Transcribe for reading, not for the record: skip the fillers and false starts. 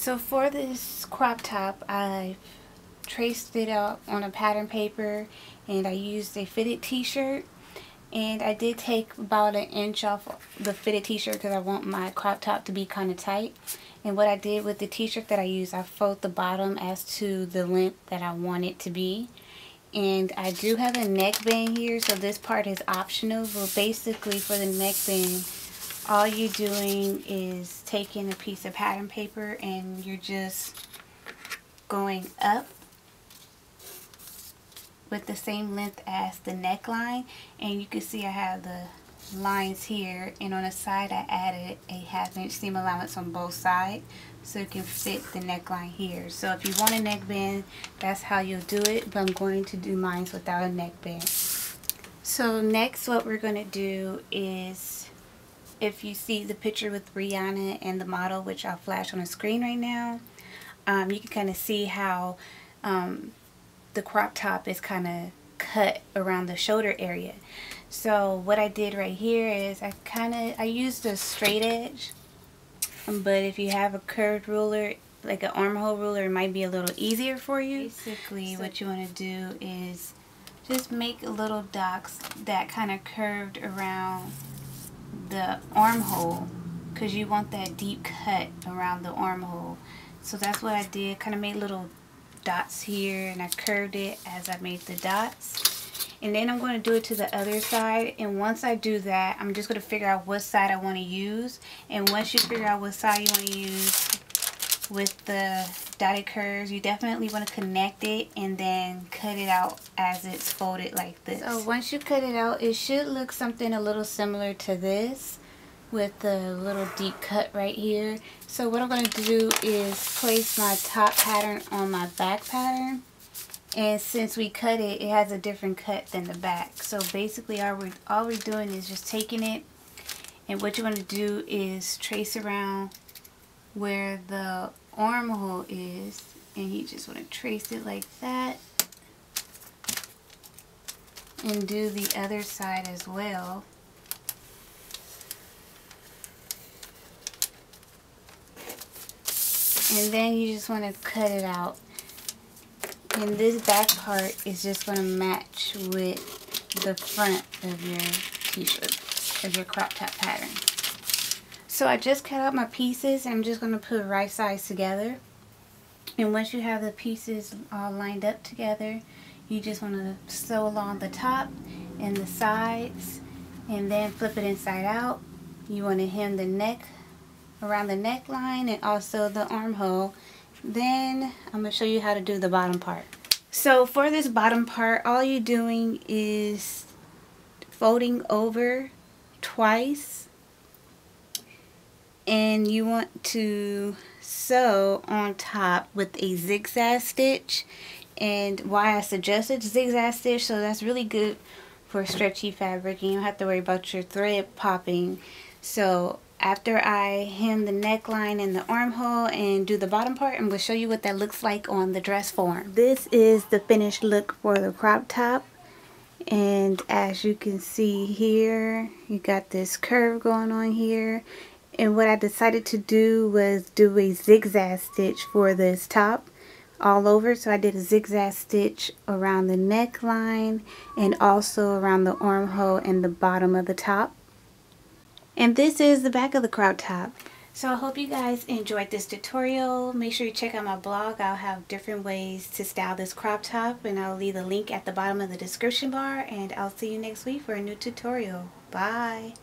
So for this crop top, I traced it out on a pattern paper, and I used a fitted t-shirt, and I did take about an inch off the fitted t-shirt because I want my crop top to be kind of tight. And what I did with the t-shirt that I used, I folded the bottom as to the length that I want it to be. And I do have a neckband here, so this part is optional. But basically for the neckband, all you're doing is taking a piece of pattern paper and you're just going up with the same length as the neckline. And you can see I have the lines here, and on the side I added a 1/2 inch seam allowance on both sides so it can fit the neckline here. So if you want a neckband, that's how you'll do it, but I'm going to do mine without a neckband. So next what we're going to do is, if you see the picture with Rihanna and the model, which I'll flash on the screen right now, you can kind of see how the crop top is kind of cut around the shoulder area. So what I did right here is I used a straight edge, but if you have a curved ruler, like an armhole ruler, it might be a little easier for you. Basically, what you want to do is just make little dots that kind of curved around the armhole, because you want that deep cut around the armhole. So that's what I did, kind of made little dots here, and I curved it as I made the dots. And then I'm going to do it to the other side, and once I do that, I'm just going to figure out what side I want to use. And once you figure out what side you want to use with the dotted curves, you definitely want to connect it and then cut it out as it's folded like this. So once you cut it out, it should look something a little similar to this, with the little deep cut right here. So what I'm going to do is place my top pattern on my back pattern, and since we cut it, it has a different cut than the back. So basically all we're doing is just taking it, and what you want to do is trace around where the armhole is, and you just want to trace it like that, and do the other side as well. And then you just want to cut it out. And this back part is just going to match with the front of your t-shirt, of your crop top pattern. So I just cut out my pieces, and I'm just going to put right sides together. And once you have the pieces all lined up together, you just want to sew along the top and the sides, and then flip it inside out. You want to hem the neck around the neckline and also the armhole. Then I'm going to show you how to do the bottom part. So for this bottom part, all you're doing is folding over twice, and you want to sew on top with a zigzag stitch. And why I suggested zigzag stitch, so that's really good for stretchy fabric, and you don't have to worry about your thread popping. So after I hem the neckline and the armhole and do the bottom part, I'm going to show you what that looks like on the dress form. This is the finished look for the crop top, and as you can see here, you got this curve going on here. And what I decided to do was do a zigzag stitch for this top all over. So I did a zigzag stitch around the neckline and also around the armhole and the bottom of the top. And this is the back of the crop top. So I hope you guys enjoyed this tutorial. Make sure you check out my blog. I'll have different ways to style this crop top, and I'll leave the link at the bottom of the description bar. And I'll see you next week for a new tutorial. Bye!